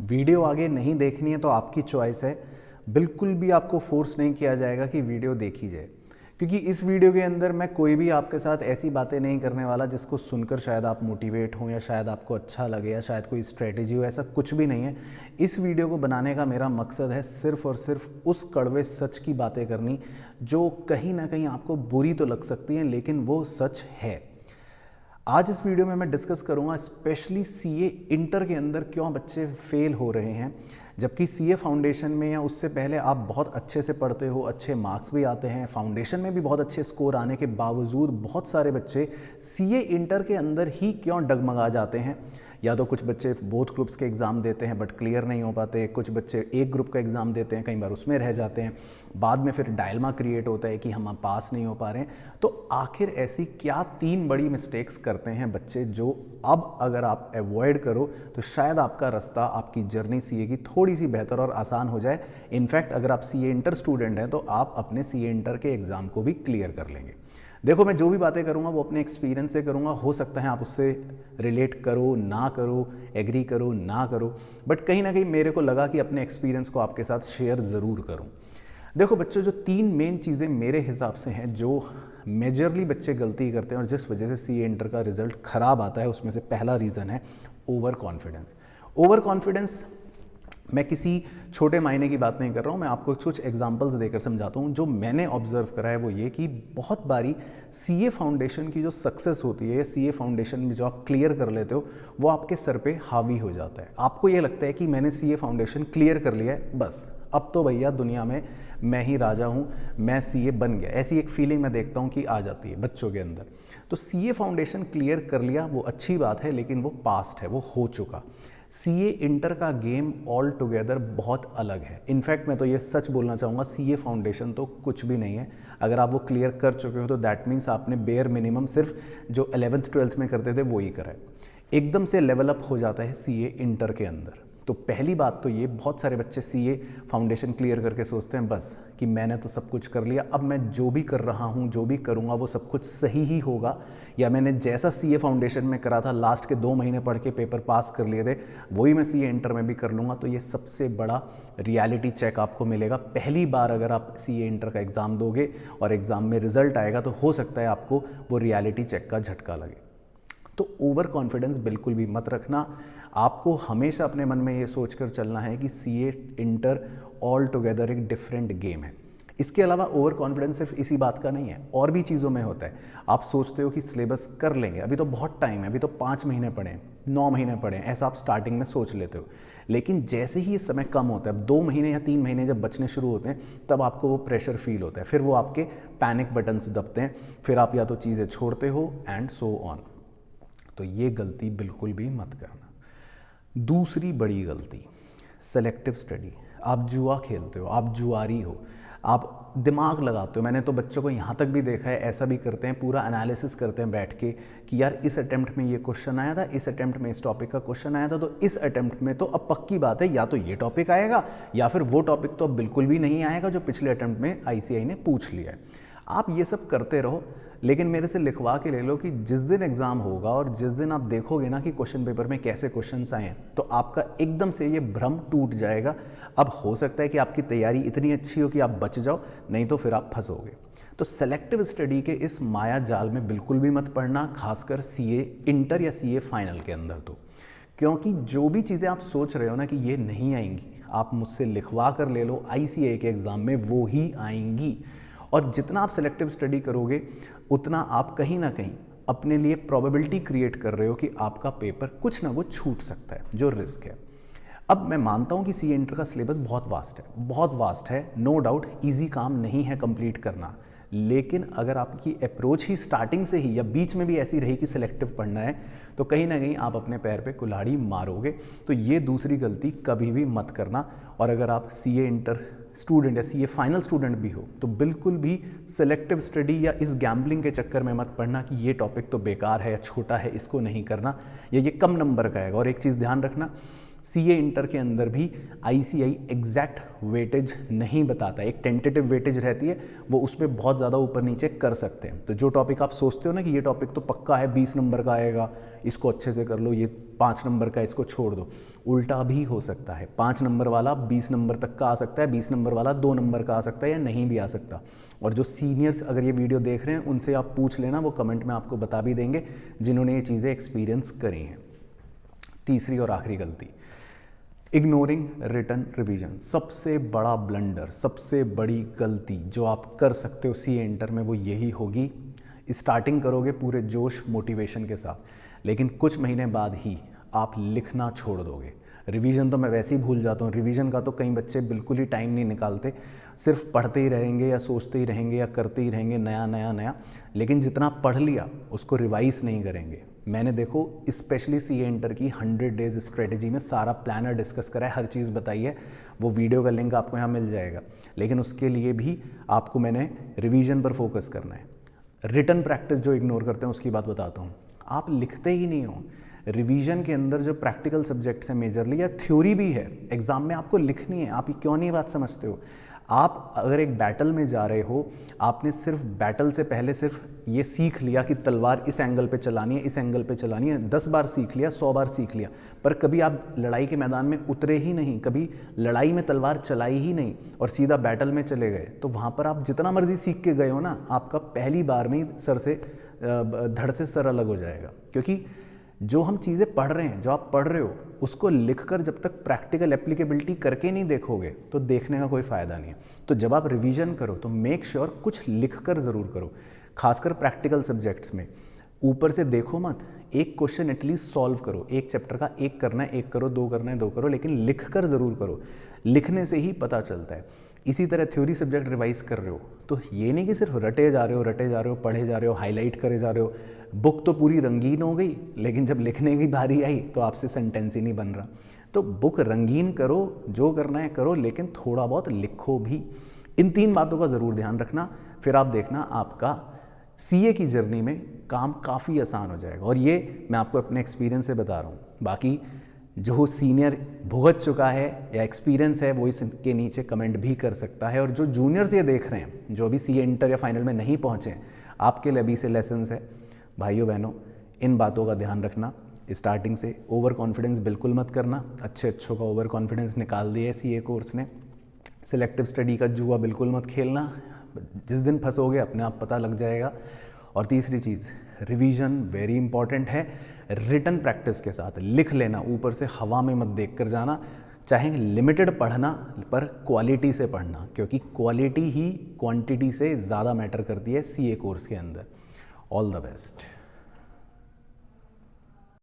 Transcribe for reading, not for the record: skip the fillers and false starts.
Video आगे नहीं देखनी है तो आपकी चॉइस है। बिल्कुल भी आपको फोर्स नहीं किया जाएगा कि वीडियो देखी जाए, क्योंकि इस वीडियो के अंदर मैं कोई भी आपके साथ ऐसी बातें नहीं करने वाला जिसको सुनकर शायद आप मोटिवेट हों या शायद आपको अच्छा लगे या शायद कोई स्ट्रेटेजी हो। ऐसा कुछ भी नहीं है। इस वीडियो को बनाने का मेरा मकसद है सिर्फ और सिर्फ उस कड़वे सच की बातें करनी जो कहीं ना कहीं आपको बुरी तो लग सकती हैं लेकिन वो सच है। आज इस वीडियो में मैं डिस्कस करूंगा स्पेशली सीए इंटर के अंदर क्यों बच्चे फेल हो रहे हैं, जबकि सीए फाउंडेशन में या उससे पहले आप बहुत अच्छे से पढ़ते हो, अच्छे मार्क्स भी आते हैं, फाउंडेशन में भी बहुत अच्छे स्कोर आने के बावजूद बहुत सारे बच्चे सीए इंटर के अंदर ही क्यों डगमगा जाते हैं। या तो कुछ बच्चे बोथ ग्रुप्स के एग्ज़ाम देते हैं बट क्लियर नहीं हो पाते, कुछ बच्चे एक ग्रुप का एग्ज़ाम देते हैं, कई बार उसमें रह जाते हैं, बाद में फिर डायलमा क्रिएट होता है कि हम पास नहीं हो पा रहे हैं। तो आखिर ऐसी क्या 3 बड़ी मिस्टेक्स करते हैं बच्चे जो अब अगर आप अवॉइड करो तो शायद आपका रास्ता, आपकी जर्नी सीए की थोड़ी सी बेहतर और आसान हो जाए। इनफैक्ट अगर आप सीए इंटर स्टूडेंट हैं तो आप अपने सीए इंटर के एग्ज़ाम को भी क्लियर कर लेंगे। देखो, मैं जो भी बातें करूंगा वो अपने एक्सपीरियंस से करूंगा। हो सकता है आप उससे रिलेट करो ना करो, एग्री करो ना करो, बट कहीं ना कहीं मेरे को लगा कि अपने एक्सपीरियंस को आपके साथ शेयर ज़रूर करूं। देखो बच्चों, जो 3 मेन चीज़ें मेरे हिसाब से हैं जो मेजरली बच्चे गलती करते हैं और जिस वजह से सीए इंटर का रिजल्ट ख़राब आता है, उसमें से पहला रीज़न है ओवर कॉन्फिडेंस। ओवर कॉन्फिडेंस, मैं किसी छोटे मायने की बात नहीं कर रहा हूँ, मैं आपको कुछ एग्जांपल्स देकर समझाता हूँ। जो मैंने ऑब्जर्व करा है वो ये कि बहुत बारी सीए फाउंडेशन की जो सक्सेस होती है, सीए फाउंडेशन में जो आप क्लियर कर लेते हो, वो आपके सर पे हावी हो जाता है। आपको ये लगता है कि मैंने सीए फाउंडेशन क्लियर कर लिया है, बस अब तो भैया दुनिया में मैं ही राजा हूँ, मैं सीए बन गया। ऐसी एक फीलिंग मैं देखता हूँ कि आ जाती है बच्चों के अंदर। तो सीए फाउंडेशन क्लियर कर लिया वो अच्छी बात है, लेकिन वो पास्ट है, वो हो चुका। सीए इंटर का गेम ऑल टुगेदर बहुत अलग है। इनफैक्ट मैं तो ये सच बोलना चाहूँगा, सीए फाउंडेशन तो कुछ भी नहीं है। अगर आप वो क्लियर कर चुके हो तो दैट मीन्स आपने बेयर मिनिमम सिर्फ जो 11th 12th में करते थे वो ही करा है। एकदम से लेवल अप हो जाता है सीए इंटर के अंदर। तो पहली बात तो ये, बहुत सारे बच्चे सीए फाउंडेशन क्लियर करके सोचते हैं बस कि मैंने तो सब कुछ कर लिया, अब मैं जो भी कर रहा हूँ, जो भी करूँगा वो सब कुछ सही ही होगा, या मैंने जैसा सीए फाउंडेशन में करा था, लास्ट के 2 महीने पढ़ के पेपर पास कर लिए थे, वही मैं सीए इंटर में भी कर लूँगा। तो ये सबसे बड़ा रियलिटी चेक आपको मिलेगा। पहली बार अगर आप सीए इंटर का एग्ज़ाम दोगे और एग्ज़ाम में रिजल्ट आएगा तो हो सकता है आपको वो रियलिटी चेक का झटका लगे। तो ओवर कॉन्फिडेंस बिल्कुल भी मत रखना। आपको हमेशा अपने मन में ये सोचकर चलना है कि सीए इंटर ऑल टुगेदर एक डिफरेंट गेम है। इसके अलावा ओवर कॉन्फिडेंस सिर्फ इसी बात का नहीं है, और भी चीज़ों में होता है। आप सोचते हो कि सिलेबस कर लेंगे, अभी तो बहुत टाइम है, अभी तो 5 महीने पढ़े हैं, 9 महीने पढ़े हैं, ऐसा आप स्टार्टिंग में सोच लेते हो। लेकिन जैसे ही ये समय कम होता है, 2 महीने या 3 महीने जब बचने शुरू होते हैं, तब आपको वो प्रेशर फील होता है, फिर वो आपके पैनिक बटन्स दबते हैं, फिर आप या तो चीज़ें छोड़ते हो एंड सो ऑन। तो ये गलती बिल्कुल भी मत करना। दूसरी बड़ी गलती, सेलेक्टिव स्टडी। आप जुआ खेलते हो, आप जुआरी हो, आप दिमाग लगाते हो। मैंने तो बच्चों को यहाँ तक भी देखा है, ऐसा भी करते हैं, पूरा एनालिसिस करते हैं बैठ के कि यार इस अटेम्प्ट में ये क्वेश्चन आया था, इस अटेम्प्ट में इस टॉपिक का क्वेश्चन आया था, तो इस अटेम्प्ट में तो अब पक्की बात है या तो ये टॉपिक आएगा या फिर वो टॉपिक तो अब बिल्कुल भी नहीं आएगा जो पिछले अटेम्प्ट में आईसीआई ने पूछ लिया है। आप ये सब करते रहो, लेकिन मेरे से लिखवा के ले लो कि जिस दिन एग्ज़ाम होगा और जिस दिन आप देखोगे ना कि क्वेश्चन पेपर में कैसे क्वेश्चंस आए हैं, तो आपका एकदम से ये भ्रम टूट जाएगा। अब हो सकता है कि आपकी तैयारी इतनी अच्छी हो कि आप बच जाओ, नहीं तो फिर आप फंसोगे। तो सेलेक्टिव स्टडी के इस माया जाल में बिल्कुल भी मत पड़ना, खासकर सीए इंटर या सीए फाइनल के अंदर। तो क्योंकि जो भी चीज़ें आप सोच रहे हो ना कि ये नहीं आएंगी, आप मुझसे लिखवा कर ले लो, आईसीए के एग्ज़ाम में वो ही आएंगी। और जितना आप सेलेक्टिव स्टडी करोगे उतना आप कहीं ना कहीं अपने लिए प्रोबेबिलिटी क्रिएट कर रहे हो कि आपका पेपर कुछ ना कुछ छूट सकता है, जो रिस्क है। अब मैं मानता हूं कि सीए इंटर का सिलेबस बहुत वास्ट है, बहुत वास्ट है, नो डाउट, इजी काम नहीं है कंप्लीट करना। लेकिन अगर आपकी अप्रोच ही स्टार्टिंग से ही या बीच में भी ऐसी रही कि सिलेक्टिव पढ़ना है, तो कहीं ना कहीं आप अपने पैर पे कुल्हाड़ी मारोगे। तो ये दूसरी गलती कभी भी मत करना। और अगर आप सीए इंटर स्टूडेंट या सीए फाइनल स्टूडेंट भी हो तो बिल्कुल भी सेलेक्टिव स्टडी या इस गैम्बलिंग के चक्कर में मत पढ़ना कि ये टॉपिक तो बेकार है या छोटा है, इसको नहीं करना, या ये कम नंबर का आएगा। और एक चीज़ ध्यान रखना, सीए इंटर के अंदर भी आईसीआई एग्जैक्ट वेटेज नहीं बताता, एक टेंटेटिव वेटेज रहती है, वो उसमें बहुत ज़्यादा ऊपर नीचे कर सकते हैं। तो जो टॉपिक आप सोचते हो ना कि ये टॉपिक तो पक्का है 20 नंबर का आएगा, इसको अच्छे से कर लो, ये 5 नंबर का इसको छोड़ दो, उल्टा भी हो सकता है। 5 नंबर वाला 20 नंबर तक का आ सकता है, 20 नंबर वाला 2 नंबर का आ सकता है या नहीं भी आ सकता। और जो सीनियर्स अगर ये वीडियो देख रहे हैं उनसे आप पूछ लेना, वो कमेंट में आपको बता भी देंगे जिन्होंने ये चीज़ें एक्सपीरियंस करी हैं। तीसरी और आखिरी गलती, इग्नोरिंग रिटन रिवीजन। सबसे बड़ा ब्लंडर, सबसे बड़ी गलती जो आप कर सकते हो सीए इंटर में वो यही होगी। स्टार्टिंग करोगे पूरे जोश मोटिवेशन के साथ, लेकिन कुछ महीने बाद ही आप लिखना छोड़ दोगे। रिवीजन तो मैं वैसे ही भूल जाता हूँ, रिवीजन का तो कई बच्चे बिल्कुल ही टाइम नहीं निकालते, सिर्फ पढ़ते ही रहेंगे या सोचते ही रहेंगे या करते ही रहेंगे नया नया नया, लेकिन जितना पढ़ लिया उसको रिवाइज नहीं करेंगे। मैंने देखो स्पेशली सीए इंटर की 100 डेज स्ट्रेटेजी में सारा प्लानर डिस्कस करा है, हर चीज़ बताई है, वो वीडियो का लिंक आपको यहाँ मिल जाएगा। लेकिन उसके लिए भी आपको मैंने रिवीजन पर फोकस करना है। रिटन प्रैक्टिस जो इग्नोर करते हैं उसकी बात बताता हूँ। आप लिखते ही नहीं हो। रिवीजन के अंदर जो प्रैक्टिकल सब्जेक्ट्स हैं मेजरली, या थ्योरी भी है, एग्जाम में आपको लिखनी है। आप ये क्यों नहीं बात समझते हो? आप अगर एक बैटल में जा रहे हो, आपने सिर्फ बैटल से पहले सिर्फ ये सीख लिया कि तलवार इस एंगल पे चलानी है, इस एंगल पे चलानी है, 10 बार सीख लिया, 100 बार सीख लिया, पर कभी आप लड़ाई के मैदान में उतरे ही नहीं, कभी लड़ाई में तलवार चलाई ही नहीं और सीधा बैटल में चले गए, तो वहाँ पर आप जितना मर्जी सीख के गए हो ना, आपका पहली बार में ही सर से धड़ से सर अलग हो जाएगा। क्योंकि जो हम चीज़ें पढ़ रहे हैं, जो आप पढ़ रहे हो, उसको लिखकर जब तक प्रैक्टिकल एप्लीकेबिलिटी करके नहीं देखोगे तो देखने का कोई फ़ायदा नहीं है। तो जब आप रिवीजन करो तो मेक श्योर कुछ लिखकर ज़रूर करो, खासकर प्रैक्टिकल सब्जेक्ट्स में। ऊपर से देखो मत, एक क्वेश्चन एटलीस्ट सॉल्व करो, एक चैप्टर का एक करना है, एक करो, 2 करना है, 2 करो, लेकिन लिखकर ज़रूर करो। लिखने से ही पता चलता है। इसी तरह थ्योरी सब्जेक्ट रिवाइज कर रहे हो तो ये नहीं कि सिर्फ रटे जा रहे हो, पढ़े जा रहे हो, हाईलाइट करे जा रहे हो, बुक तो पूरी रंगीन हो गई, लेकिन जब लिखने की बारी आई तो आपसे सेंटेंस ही नहीं बन रहा। तो बुक रंगीन करो, जो करना है करो, लेकिन थोड़ा बहुत लिखो भी। इन 3 बातों का ज़रूर ध्यान रखना, फिर आप देखना आपका सीए की जर्नी में काम काफ़ी आसान हो जाएगा। और ये मैं आपको अपने एक्सपीरियंस से बता रहा हूँ। बाकी जो सीनियर भुगत चुका है या एक्सपीरियंस है वो इसके नीचे कमेंट भी कर सकता है। और जो जूनियर्स ये देख रहे हैं, जो अभी सीए इंटर या फाइनल में नहीं पहुँचे, आपके लिए अभी से लेसन्स है। भाइयों बहनों, इन बातों का ध्यान रखना। स्टार्टिंग से ओवर कॉन्फिडेंस बिल्कुल मत करना। अच्छों का ओवर कॉन्फिडेंस निकाल दिया है सीए कोर्स ने। सिलेक्टिव स्टडी का जुआ बिल्कुल मत खेलना, जिस दिन फंसोगे अपने आप पता लग जाएगा। और तीसरी चीज़, रिवीजन वेरी इंपॉर्टेंट है। रिटन प्रैक्टिस के साथ लिख लेना, ऊपर से हवा में मत देख कर जाना। चाहे लिमिटेड पढ़ना, पर क्वालिटी से पढ़ना, क्योंकि क्वालिटी ही क्वांटिटी से ज़्यादा मैटर करती है सीए कोर्स के अंदर। All the best.